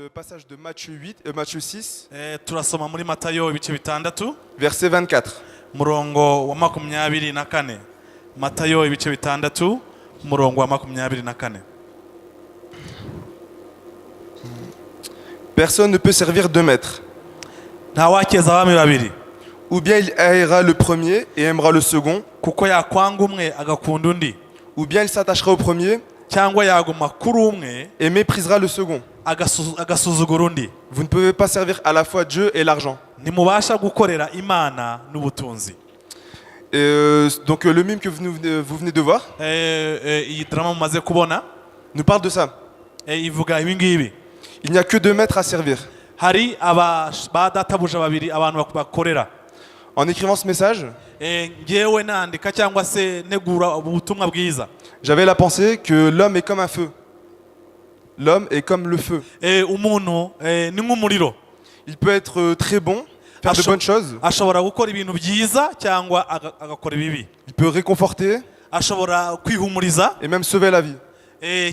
le passage de Matthieu 6, turasoma muri Matayo ibice bitandatu verset 24. murongo wa 24. Matayo ibice bitandatu murongo wa 24. Personne ne peut servir deux maîtres. Nta wakeza abami babiri, Ou bien il haïra le premier et aimera le second, kuko yakwanga umwe agakunda undi, ou bien il s'attachera au premier cyangwa yaguma kuri umwe et méprisera le second. agasuzugura undi. Vous ne pouvez pas servir à la fois Dieu et l'argent. Ntimubasha gukorera Imana n'ubutunzi. Donc le mime que vous venez de voir iyi drama mumaze kubona nous parle de ça. ivuga ibi ngibi. Il n'y a que deux maîtres à servir. Hari ba databuja babiri abantu bakorera. En écrivant ce message, ngewe nandika cyangwa se negura ubutumwa bwiza, j'avais la pensée que l'homme est comme un feu. L'homme est comme le feu. umuntu ni nk'umuriro. Il peut être très bon, faire de bonnes choses. Ashobora gukora ibintu byiza cyangwa agakora ibibi. Il peut réconforter Ashobora kwihumuriza et même sauver la vie.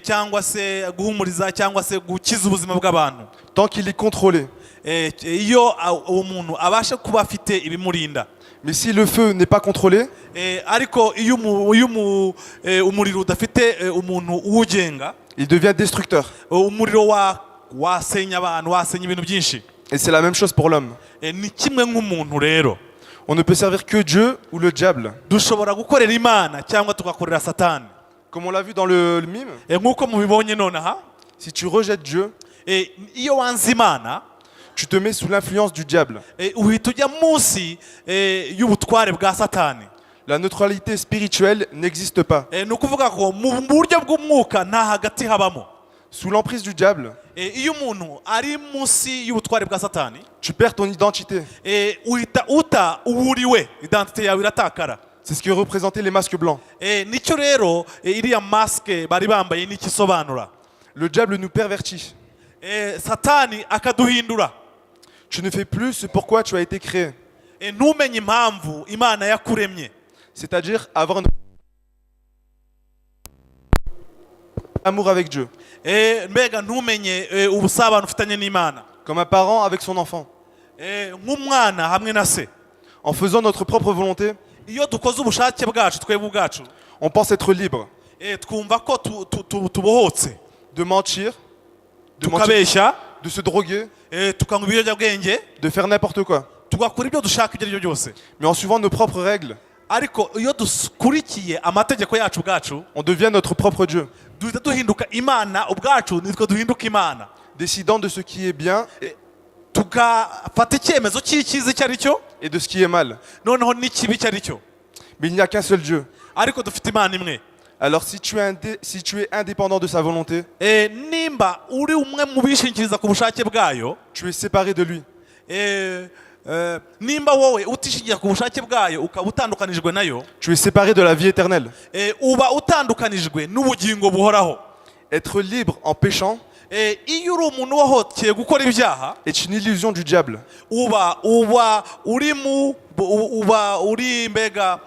cyangwa se guhumuriza cyangwa se gukiza ubuzima bw'abantu. Tant qu'il est contrôlé. iyo uwo muntu abasha kuba afite ibimurinda. Mais si le feu n'est pas contrôlé, ariko iyo umuriro udafite umuntu uwugenga, il devient destructeur. umuriro wasenya abantu, wasenya ibintu byinshi. Et c'est la même chose pour l'homme. Ni kimwe nk'umuntu rero. On ne peut servir que Dieu ou le diable. Dushobora gukorera Imana cyangwa tugakorera Satani. Comme on l'a vu dans le mime, nk'uko mubibonye nonaha, si tu rejettes Dieu, iyo wanze Imana, tu te mets sous l'influence du diable. uhita ujya munsi y'ubutware bwa Satani. La neutralité spirituelle n'existe pas. Ni ukuvuga ko mu buryo bw'umwuka nta hagati habamo. Sous l'emprise du diable, iyo umuntu ari munsi y'ubutware bwa Satani, tu perds ton identité. uhita uta uwuriwe, identite yawe iratakara. C'est ce que représentaient les masques blancs. Nicyo rero iriya maske bari bambaye n'ikisobanura. Le diable nous pervertit. Satani akaduhindura. Tu ne fais plus ce pourquoi tu as été créé. Ntumenye impamvu Imana yakuremye. C'est-à-dire avoir un amour avec Dieu. Mbega ntumenye ubusabane ufitanye n'Imana. Comme un parent avec son enfant. Nk'umwana hamwe na se. En faisant notre propre volonté, iyo dukoze ubushake bwacu twebwe ubwacu, on pense être libre. Twumva ko tubohotse. De mentir, tukabeshya, de se droguer, tukanywa ibiyobyabwenge, de faire n'importe quoi. tugakora ibyo dushaka ibyo aribyo byose. Mais en suivant nos propres règles, ariko iyo dukurikiye amategeko yacu bwacu, on devient notre propre Dieu. duhita duhinduka Imana ubwacu, nitwe duhinduka Imana. Décidant de ce qui est bien tugafata icyemezo cy'icyiza icyo ari cyo, et de ce qui est mal. noneho n'ikibi icyo ari cyo. Mais il n'y a qu'un seul Dieu. Ariko dufite Imana imwe. Alors si tu es indépendant de sa volonté, nimba uri umwe mu bishingikiriza ku bushake bwayo, tu es séparé de lui. nimba wowe utishingira ku bushake bwayo ukaba utandukanijwe nayo, tu es séparé de la vie éternelle. uba utandukanijwe n'ubugingo buhoraho. Être libre en péchant iyo uri umuntu wahoteye gukora ibyaha, est une illusion du diable. uba uri mbega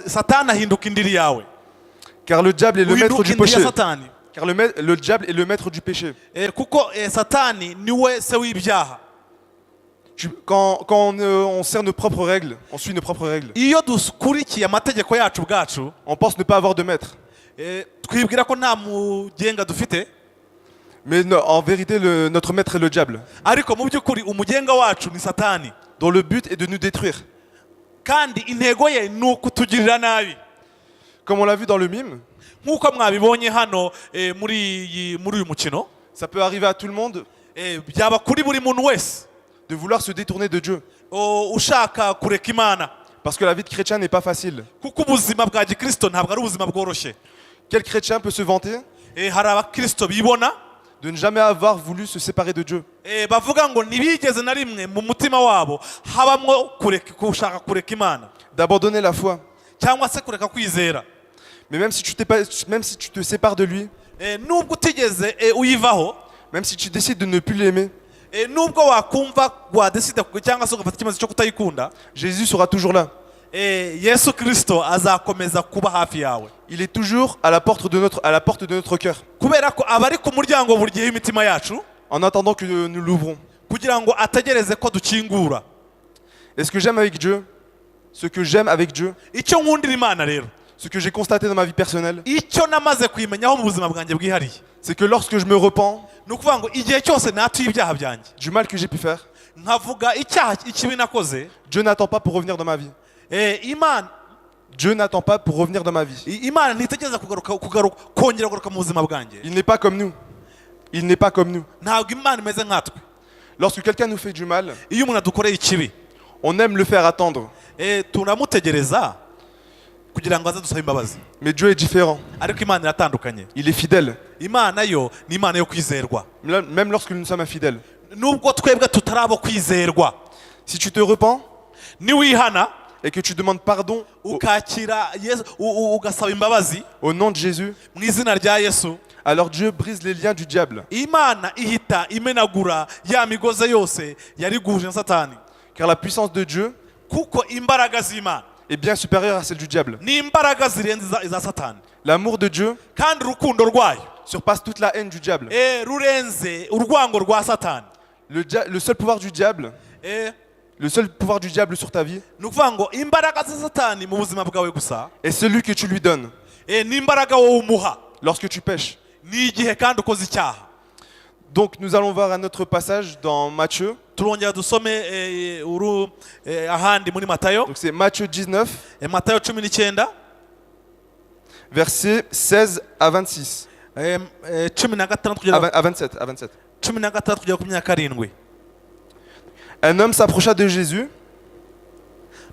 Satani ahinduka indiri yawe. Car le diable est le maître du péché. Satani. Car le diable est le maître du péché. Kuko Satani niwe se w'ibyaha. Quand on sert nos propres règles, on suit nos propres règles. Iyo dukurikiye amategeko yacu bwacu, on pense ne pas avoir de maître. Twibwira ko nta mugenga dufite. Mais en vérité, notre maître est le diable. Ariko mu by'ukuri umugenga wacu ni Satani. Dont le but est de nous détruire. Kandi intego ye ni ukutugirira nabi. Comme on l'a vu dans le mime, nk'uko mwabibonye hano muri uyu mukino, ça peut arriver à tout le monde byaba kuri buri muntu wese de vouloir se détourner de Dieu. ushaka kureka Imana. Parce que la vie de chrétien n'est pas facile. Kuko ubuzima bwa gikristo ntabwo ari ubuzima bworoshye. Quel chrétien peut se vanter hari abakristo bibona de ne jamais avoir voulu se séparer de Dieu? Bavuga ngo ntibigeze na rimwe mu mutima wabo habamwo kushaka kureka Imana, d'abandonner la foi. cyangwa se kureka kwizera. Mais même si tu te sépares de lui, nubwo utigeze uyivaho, même si tu décides de ne plus l'aimer, nubwo wakumva wadesida cyangwa se ugafata icyemezo cyo kutayikunda, Jésus sera toujours là. Yesu Kristo azakomeza kuba hafi yawe. Il est toujours à la porte de notre cœur. Kubera ko abari ku muryango buri gihe imitima yacu, En attendant que nous l'ouvrons. kugira ngo ategereze ko dukingura. Et ce que j'aime avec Dieu, Icyo nkundira Imana rero, ce que j'ai constaté dans ma vie personnelle, icyo namaze kuyimenyaho mu buzima bwanjye bwihariye, c'est que lorsque je me repens ni ukuvuga ngo igihe cyose natuye ibyaha byanjye, du mal que j'ai pu faire, nkavuga icyaha ikibi nakoze, Dieu n'attend pas pour revenir dans ma vie. Imana Dieu n'attend pas pour revenir dans ma vie. Imana ntitegereza kongera kugaruka mu buzima bwanjye. Il n'est pas comme nous. Il n'est pas comme nous. Ntabwo Imana imeze nkatwe. Lorsque quelqu'un nous fait du mal, Iyo umuntu adukoreye ikibi, on aime le faire attendre. turamutegereza kugira ngo aze dusaba imbabazi. Mais Dieu est différent. Ariko Imana iratandukanye. Il est fidèle. Imana yo ni Imana yo kwizerwa. Même lorsque nous sommes infidèles. Nubwo twebwe tutarabo kwizerwa, Si tu te repens niwihana et que tu demandes pardon ukakira Yesu, ugasaba imbabazi au nom de Jésus, mu izina rya Yesu, alors Dieu brise les liens du diable. Imana ihita imenagura ya migoze yose yari guhuje na Satani. Car la puissance de Dieu Kuko imbaraga z'Imana est bien supérieure à celle du diable. ni imbaraga zirenze iza Satani, L'amour de Dieu kandi urukundo rwayo surpasse toute la haine du diable. rurenze urwango rwa Satani. Le seul pouvoir du diable, sur ta vie, Ni ukuvuga ngo imbaraga za Satani mu buzima bwawe gusa est celui que tu lui donnes ni imbaraga wowe umuha lorsque tu pèches. ni igihe kandi ukoze icyaha. Donc nous allons voir un autre passage dans Matthieu. Turongera dusome ahandi muri Matayo, Donc c'est Matthieu 19, Matayo 19 versets 16 à 26. 16 kugera À 27. 16 kugera ku 27. Un homme s'approcha de Jésus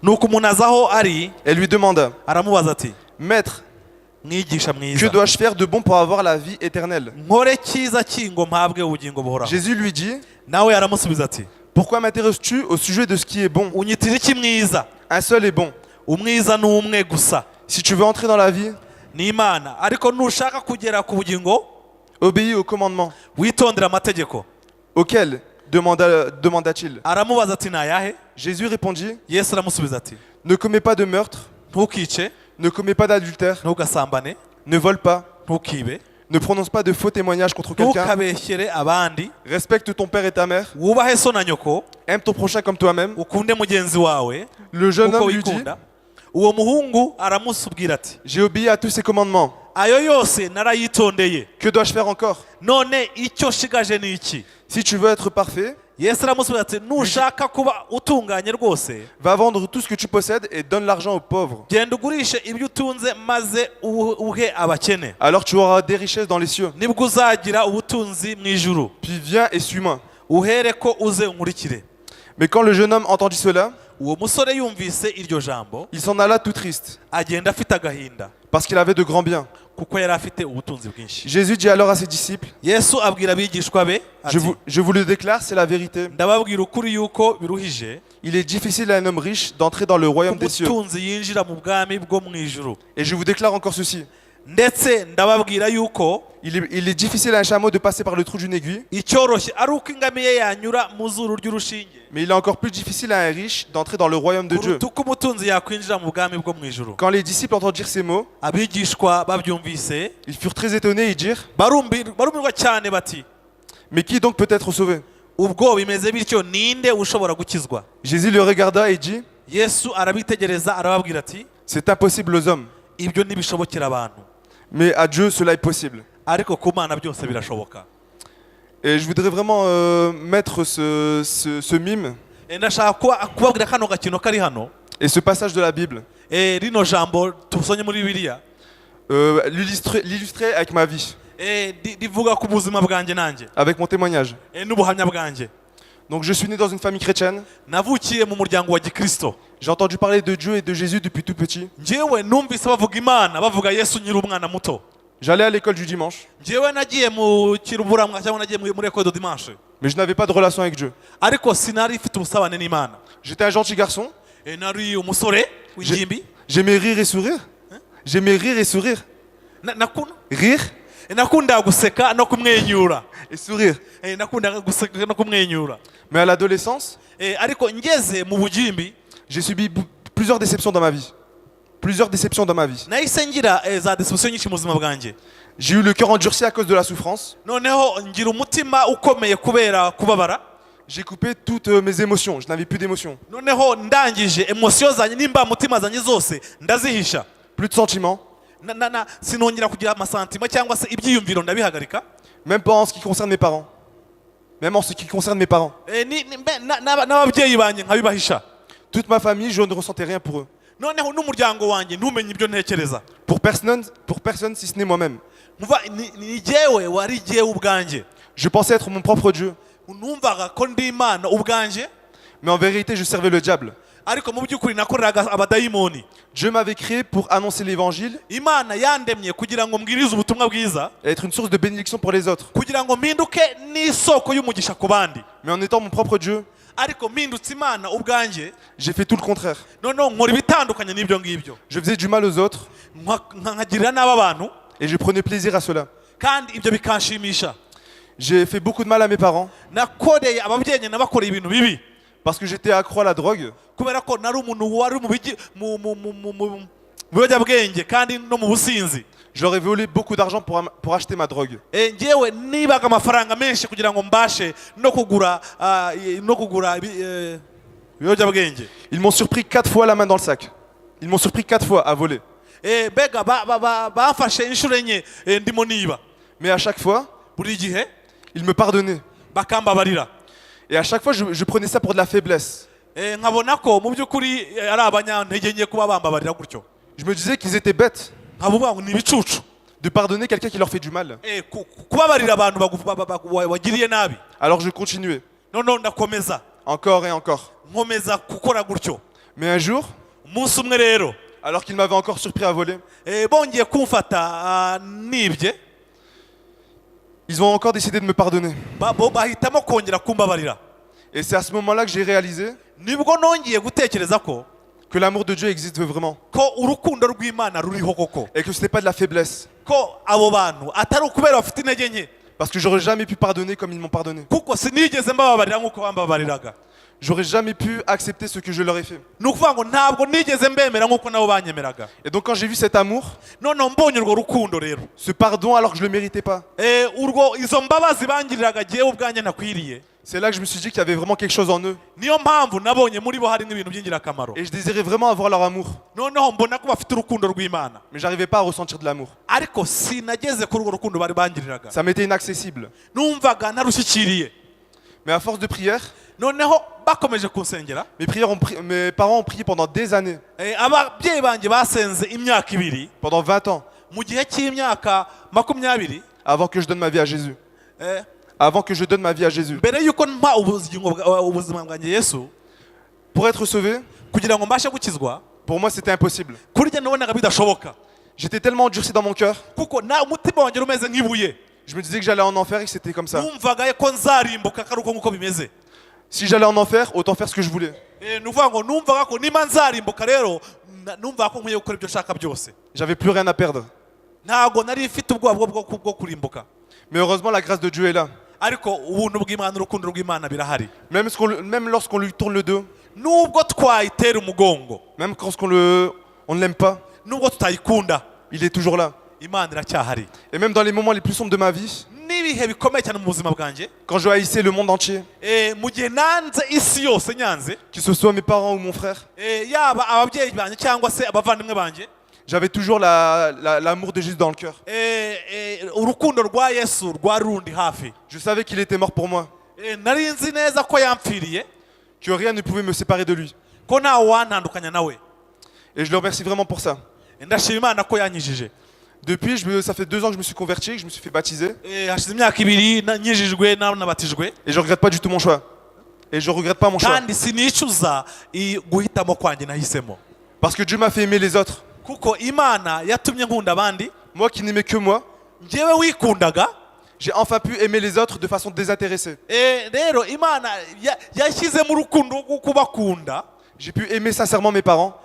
Nuko umuntu aza aho ari et lui demanda, aramubaza ati, Maître, mwigisha que mwiza, dois-je faire de bon pour avoir la vie éternelle? nkore cyiza ki ngo mpabwe ubugingo buhoraho? Jésus lui dit, Nawe aramusubiza ati, pourquoi m'intéresses-tu au sujet de ce qui est bon? unyitira iki mwiza? Un seul est bon. Umwiza ni umwe gusa, Si tu veux entrer dans la vie, ni Imana. Ariko nushaka kugera ku bugingo, obéis au commandement. witondera amategeko. Auquel demanda-t-il? Aramubaza ati, ni ayahe? Jésus répondit, Yesu aramusubiza ati, ne commets pas de meurtre, ntukice, ne commets pas d'adultère, ntugasambane, ne vole pas, ntukibe, ne prononce pas de faux témoignages contre quelqu'un, ntukabeshyere abandi, respecte ton père et ta mère, wubahe so na nyoko, aime ton prochain comme toi-même. ukunde mugenzi wawe Le jeune uko homme lui dit, wikunda. Uwo muhungu aramusubwira ati, j'ai obéi à tous ces commandements. ayo yose narayitondeye, Que dois-je faire encore? none icyo shigaje ni iki? Si tu veux être parfait, Yesu aramusubiza ati, nushaka kuba utunganye rwose, va vendre tout ce que tu possèdes et donne l'argent aux pauvres. genda ugurishe ibyo utunze maze uhe abakene, Alors tu auras des richesses dans les cieux. nibwo uzagira ubutunzi mu ijuru. Puis viens et suis-moi. Uhere ko uze unkurikire. Mais quand le jeune homme entendit cela, Uwo musore yumvise iryo jambo, il s'en alla tout triste, agenda afite agahinda, parce qu'il avait de grands biens. kuko yari afite ubutunzi bwinshi. Jésus dit alors à ses disciples, Yesu abwira abigishwa be ati, je vous le déclare, c'est la vérité. ndababwira ukuri yuko biruhije Il est difficile à un homme riche d'entrer dans le royaume des cieux. umutunzi yinjira mu bwami bwo mu ijuru. Et je vous déclare encore ceci. Ndetse ndababwira yuko Il est difficile à un chameau de passer par le trou d'une aiguille, icyoroshye ari uko ingamiye yanyura mu zuru ry'urushinge, mais il est encore plus difficile à un riche d'entrer dans le royaume de Dieu. kuruta uko umutunzi yakwinjira mu bwami bwo mu ijuru. Quand les disciples entendirent ces mots, Abigishwa babyumvise ils furent très étonnés et dirent, barumirwa cyane bati, mais qui donc peut être sauvé? ubwo bimeze bityo ninde ushobora gukizwa? Jésus le regarda et dit, Yesu arabitegereza arababwira ati, c'est impossible aux hommes, ibyo ntibishobokera abantu, mais à Dieu cela est possible. ariko ku Mana byose birashoboka. Et je voudrais vraiment mettre ce mime Ndashaka kubabwira kano gakino kari hano, et ce passage de la Bible, rino jambo tusonye muri Bibiliya, l'illustrer avec ma vie, rivuga ku buzima bwanjye nanjye, avec mon témoignage. n'ubuhamya bwanjye. Donc je suis né dans une famille chrétienne. Navukiye mu muryango wa Gikristo. J'ai entendu parler de Dieu et de Jésus depuis tout petit. Njyewe numvise bavuga Imana, bavuga Yesu nyiri umwana muto. J'allais à l'école du dimanche, Njyewe nagiye mu kiruburamwa cyangwa nagiye muri école de dimanche, mais je n'avais pas de relation avec Dieu. ariko sinari mfite ubusabane n'Imana. J'étais un gentil garçon. Nari umusore w'ingimbi. J'aimais rire et sourire. J'aimais rire et sourire. Rire nakundaga guseka no kumwenyura. et sourire. Nakundaga guseka no kumwenyura. Mais à l'adolescence, Ariko ngeze mu bugimbi, j'ai subi plusieurs déceptions dans ma vie. Plusieurs déceptions dans ma vie. nahise ngira za deception nyinshi mu buzima bwanjye. J'ai eu le cœur endurci à cause de la souffrance. Noneho ngira umutima ukomeye kubera kubabara. J'ai coupé toutes mes émotions. Je n'avais plus d'émotions. Noneho ndangije emotion zanjye nimba mutima zanjye zose ndazihisha. Plus de sentiments. Sinongera kugira amasantima cyangwa se ibyiyumviro ndabihagarika. Même pas en ce qui concerne mes parents. Même en ce qui concerne mes parents. N'ababyeyi banjye nkabibahisha. Toute ma famille, je ne ressentais rien pour eux. Noneho n'umuryango wanjye ntumenye ibyo ntekereza. Pour personne si ce n'est moi-même. Ni jyewe wari jyewe ubwanjye. Je pensais être mon propre Dieu. Numvaga ko ndi Imana ubwanjye. Mais en vérité, je servais le diable. Ariko mu by'ukuri nakoreraga abadayimoni. Dieu m'avait créé pour annoncer l'évangile. Imana yandemye kugira ngo mbwirize ubutumwa bwiza. Et être une source de bénédiction pour les autres. Kugira ngo mpinduke n'isoko y'umugisha ku bandi. Mais en étant mon propre Dieu, ariko mpindutse Imana ubwanjye, j'ai fait tout le contraire. noneho nkora ibitandukanye n'ibyo ngibyo. Je faisais du mal aux autres. Nkagirira n'aba bantu. Et je prenais plaisir à cela. Kandi ibyo bikanshimisha. J'ai fait beaucoup de mal à mes parents. Nakoreye ababyeyi nabakoreye ibintu bibi. Parce que j'étais accro à la drogue. Kubera ko nari umuntu wari mu biyobyabwenge kandi no mu businzi. J'aurais volé beaucoup d'argent pour acheter ma drogue. Njyewe nibaga amafaranga menshi kugira ngo mbashe no kugura ibiyobyabwenge. Ils m'ont surpris 4 fois la main dans le sac. Ils m'ont surpris 4 fois à voler. Bega bafashe inshuro enye ndimo niba. Mais à chaque fois, buri gihe ils me pardonnaient. Bakambabarira. Et à chaque fois, je prenais ça pour de la faiblesse. Nkabona ko mu by'ukuri ari abanyantege nke kuba bambabarira gutyo. Je me disais qu'ils étaient bêtes nkavuga ngo ni ibicucu de pardonner quelqu'un qui leur fait du mal. Kubabarira abantu wagiriye nabi. Alors je continuais. Noneho ndakomeza. Encore et encore. Nkomeza gukora gutyo. Mais un jour, umunsi umwe rero, alors qu'ils m'avaient encore surpris à voler, bongeye kumfata nibye, ils ont encore décidé de me pardonner. Bahitamo kongera kumbabarira. Et c'est à ce moment-là que j'ai réalisé nibwo nongeye gutekereza ko que l'amour de Dieu existe vraiment. Ko urukundo rw'Imana ruriho koko. Et que ce n'est pas de la faiblesse. Ko abo bantu atari ukubera bafite intege nke. Parce que j'aurais jamais pu pardonner comme ils m'ont pardonné. Kuko sinigeze mbababarira nk'uko bambabariraga. J'aurais jamais pu accepter ce que je leur ai fait. Nukuvuga ngo ntabwo nigeze mbemera nk'uko nabo banyemeraga. Et donc quand j'ai vu cet amour, noneho mbonye urwo rukundo rero, ce pardon alors que je le méritais pas, izo mbabazi bangiriraga jyewe ubwanjye nakwiriye, c'est là que je me suis dit qu'il y avait vraiment quelque chose en eux. Niyo mpamvu nabonye muri bo harimo ibintu by'ingirakamaro. Et je désirais vraiment avoir leur amour. Noneho mbona ko bafite urukundo rw'Imana. Mais j'arrivais pas à ressentir de l'amour. Ariko sinageze kuri urwo rukundo bari bangiriraga. Ça m'était inaccessible. Numvaga narushyikiriye. Mais à force de prière, noneho bakomeje kunsengera, mes parents ont prié pendant des années. Ababyeyi banjye basenze imyaka 2. Pendant 20 ans. Mu gihe cy'imyaka 20. Avant que je donne ma vie à Jésus. Avant que je donne ma vie à Jésus. Mbere yuko mpa ubuzima bwanjye Yesu, pour être sauvé, kugira ngo mbashe gukizwa, pour moi c'était impossible. Kuri njye nabonaga bidashoboka. J'étais tellement endurci dans mon cœur. Kuko na umutima wanjye rumeze nk'ibuye. Je me disais que j'allais en enfer et que c'était comme ça. Numvaga ko nzarimbuka karuko nkuko bimeze. Si j'allais en enfer, autant faire ce que je voulais. Nuvuga ngo numvaga ko nima nzarimbuka rero, numvaga ko nkwiye gukora ibyo nshaka byose. J'avais plus rien à perdre. Ntago nari mfite ubwoba bwo kurimbuka. Mais heureusement la grâce de Dieu est là. Ariko ubuntu bw'Imana, urukundo rw'Imana birahari. Même lorsqu'on lui tourne le dos. Nubwo twayitera umugongo. Même quand on ne l'aime pas. Nubwo tutayikunda. Il est toujours là. Imana iracyahari. Et même dans les moments les plus sombres de ma vie. Nibihe bikomeye cyane mu buzima bwanjye. Quand je haïssais le monde entier. Mu gihe nanze isi yose nyanze. Que ce soit mes parents ou mon frère. Yaba ababyeyi banjye cyangwa se abavandimwe banjye. J'avais toujours l'amour de Jésus dans le cœur. Urukundo rwa Yesu rwari rundi hafi. Je savais qu'il était mort pour moi. Nari nzi neza ko yampfiriye. Que rien ne pouvait me séparer de lui. Ko nta wantandukanya nawe. Et je le remercie vraiment pour ça. Ndashima Imana ko yanyijije. Depuis, ça fait 2 ans que je me suis converti, que je me suis fait baptiser. Et hashize imyaka 2 nyijijwe nabatijwe. Et je regrette pas du tout mon choix. Et je regrette pas mon choix. Kandi sinicuza guhitamo kwanjye nahisemo. Parce que Dieu m'a fait aimer les autres. Kuko Imana yatumye nkunda abandi. Moi qui n'aimais que moi. Njyewe wikundaga. J'ai enfin pu aimer les autres de façon désintéressée. Rero Imana yashyize mu rukundo rwo kubakunda. J'ai pu aimer sincèrement mes parents.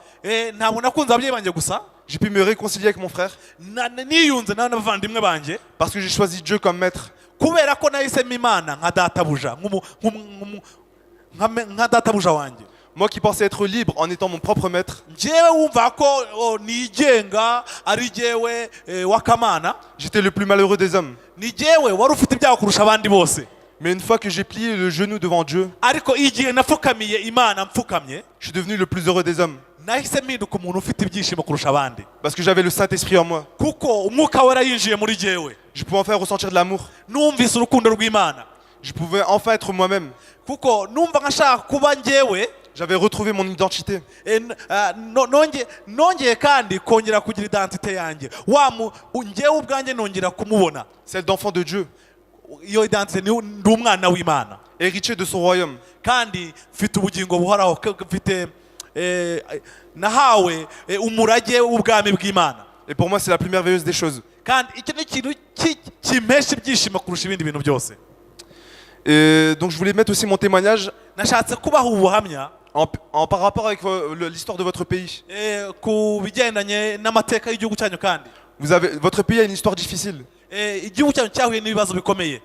Ntabwo nakunze ababyeyi banjye gusa. J'ai pu me réconcilier avec mon frère. Niyunze n'abavandimwe banjye. Parce que j'ai choisi Dieu comme maître. Kubera ko nahisemo Imana nka databuja, nka databuja wanjye. Moi qui pensais être libre en étant mon propre maître, njyewe wumva ko nigenga ari jyewe wakamana, j'étais le plus malheureux des hommes. ni jyewe wari ufite ibyago kurusha abandi bose. Mais une fois que j'ai plié le genou devant Dieu, ariko igihe napfukamiye Imana mpfukamye, je suis devenu le plus heureux des hommes. nahise mpinduka umuntu ufite ibyishimo kurusha abandi, Parce que j'avais le Saint-Esprit en moi. kuko umwuka wera yinjiye muri jyewe. Je pouvais enfin ressentir de l'amour. numvise urukundo rw'Imana, Je pouvais enfin être moi-même. kuko numva nkashaka kuba njyewe. J'avais retrouvé mon identité. nongeye kandi kongera kugira identite yanjye, njyewe ubwanjye nongera kumubona. Celle d'enfant de Dieu, iyo identite ndi umwana w'Imana, héritier de son royaume. kandi mfite ubugingo buhoraho, mfite nahawe umurage w'ubwami bw'Imana. Et pour moi, c'est la plus merveilleuse des choses. kandi icyo ni ikintu kimpesha ibyishimo kurusha ibindi bintu byose. Et donc je voulais mettre aussi mon témoignage nashatse kubaha ubuhamya par rapport avec l'histoire de votre pays. ku bigendanye n'amateka y'igihugu cyanyu. kandi Votre pays a une histoire difficile. igihugu cyanyu cyahuye n'ibibazo bikomeye,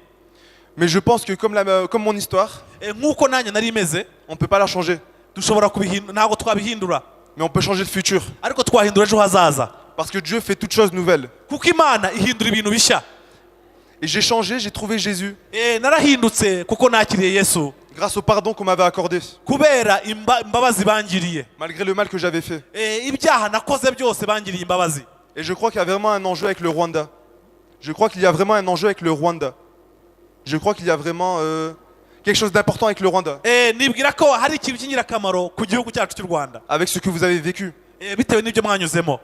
Mais je pense que comme mon histoire, nk'uko nanjye nari imeze, on ne peut pas la changer. dushobora kubihindura, ntabwo twabihindura, Mais on peut changer le futur. ariko twahindura ejo hazaza, Parce que Dieu fait toutes choses nouvelles. kuko Imana ihindura ibintu bishya. Et j'ai changé, j'ai trouvé Jésus. narahindutse kuko nakiriye Yesu, Grâce au pardon qu'on m'avait accordé. kubera imbabazi bangiriye, Malgré le mal que j'avais fait. ibyaha nakoze byose bangiriye imbabazi. Et je crois qu'il y a vraiment un enjeu avec le Rwanda. Je crois qu'il y a vraiment un enjeu avec le Rwanda. Je crois qu'il y a vraiment quelque chose d'important avec le Rwanda. nibwira ko hari ikintu cy'ingirakamaro ku gihugu cyacu cy'u Rwanda, Avec ce que vous avez vécu. bitewe n'ibyo mwanyuzemo.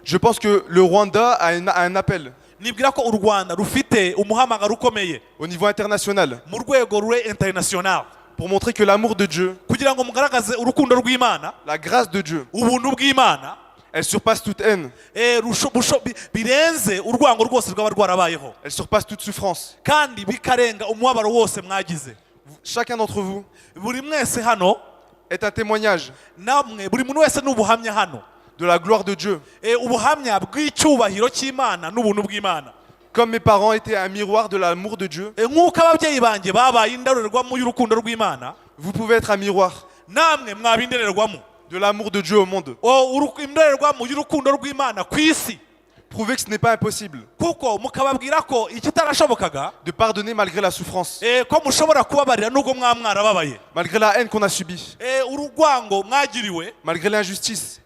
Je pense que le Rwanda a un appel nibwira ko u Rwanda rufite umuhamagaro ukomeye au niveau international mu rwego rwe international, pour montrer que l'amour de Dieu, kugira ngo mugaragaze urukundo rw'Imana, la grâce de Dieu, ubuntu bw'Imana, elle surpasse toute haine, birenze urwango rwose rwaba rwarabayeho, elle surpasse toute souffrance. kandi bikarenga umubabaro wose mwagize. Chacun d'entre vous buri mwese hano, est un témoignage namwe buri muntu wese n'ubuhamya hano, de la gloire de Dieu. ubuhamya bw'icyubahiro cy'Imana n'ubuntu bw'Imana. Comme mes parents étaient un miroir de l'amour de Dieu, nk'uko ababyeyi banjye babaye indorerwamo y'urukundo rw'Imana, vous pouvez être un miroir namwe mwaba indorerwamo de l'amour de Dieu au monde. indorerwamo y'urukundo rw'Imana ku isi, Prouvez que ce n'est pas impossible kuko mukababwira ko ikitarashobokaga, de pardonner malgré la souffrance, ko mushobora kubabarira nubwo mwaba mwarababaye, malgré la haine qu'on a subie, urwango mwagiriwe, malgré l'injustice.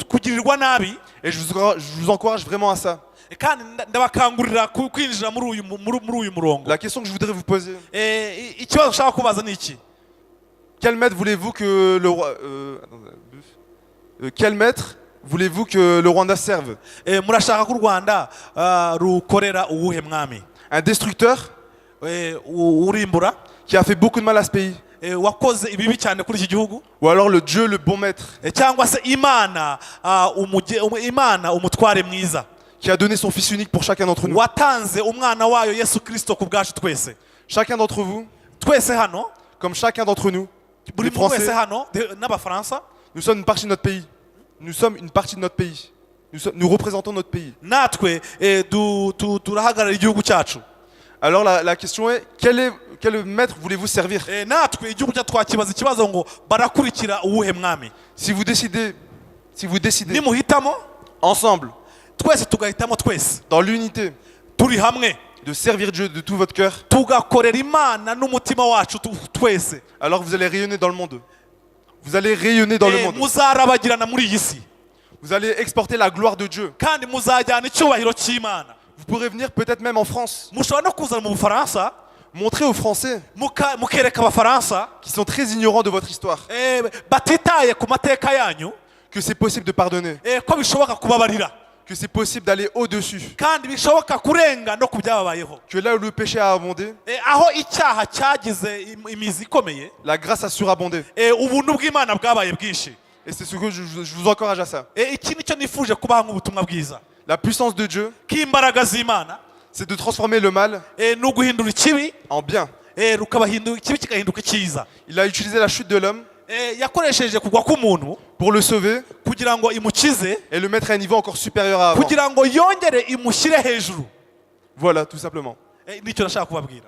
kugirirwa nabi. Et je vous encourage vraiment à ça. kandi ndabakangurira kwinjira muri uyu murongo. La question que je voudrais vous poser, ikibazo ushaka kubaza ni iki? quel maître voulez-vous que le roi... quel maître voulez-vous que le Rwanda serve? murashaka ko u Rwanda rukorera uwuhe mwami? Un destructeur urimbura, qui a fait beaucoup de mal à ce pays? wakoze ibibi cyane kuri iki gihugu? Ou alors le Dieu, le bon maître, cyangwa se Imana, Imana umutware mwiza, qui a donné son Fils unique pour chacun d'entre nous? watanze umwana wayo Yesu Kristo ku bwacu twese? Chacun d'entre vous, twese hano, comme chacun d'entre nous, buri les muntu wese Français, hano n'Abafaransa, nous sommes une partie de notre pays. Nous sommes une partie de notre pays. Nous représentons notre pays. natwe turahagarara igihugu cyacu. Alors la question est, quel maître voulez-vous servir? natwe igihugu cyacu twakibaza ikibazo ngo barakurikira uwuhe mwami? Si vous décidez nimuhitamo ensemble, twese tugahitamo twese dans l'unité, turi hamwe, de servir Dieu de tout votre cœur, tugakorera Imana n'umutima wacu twese, alors vous allez rayonner dans le monde. Vous allez rayonner dans le monde. muzarabagirana muri iyi si, Vous allez exporter la gloire de Dieu. kandi muzajyana icyubahiro cy'Imana. Vous pourrez venir peut-être même en France, mushobora no kuzana mu Bufaransa, montrer aux Français mukereka Abafaransa qui sont très ignorants de votre histoire batitaye ku mateka yanyu, que c'est possible de pardonner, ko bishoboka kubabarira, que c'est possible d'aller au-dessus, kandi bishoboka kurenga no ku byababayeho, que là où le péché a abondé, aho icyaha cyagize imizi ikomeye, la grâce a surabondé. ubuntu bw'Imana bwabaye bwinshi. Et c'est ce que je vous encourage à ça. iki nicyo nifuje kubaha nk'ubutumwa bwiza, La puissance de Dieu, k'imbaraga z'Imana, c'est de transformer le mal ni uguhindura ikibi, en bien. ikibi kigahinduka icyiza. Il a utilisé la chute de l'homme yakoresheje kugwa k'umuntu pour le sauver kugira ngo imukize, et le mettre à un niveau encore supérieur à avant. kugira ngo yongere imushyire hejuru. Voilà, tout simplement. nicyo nashaka kubabwira.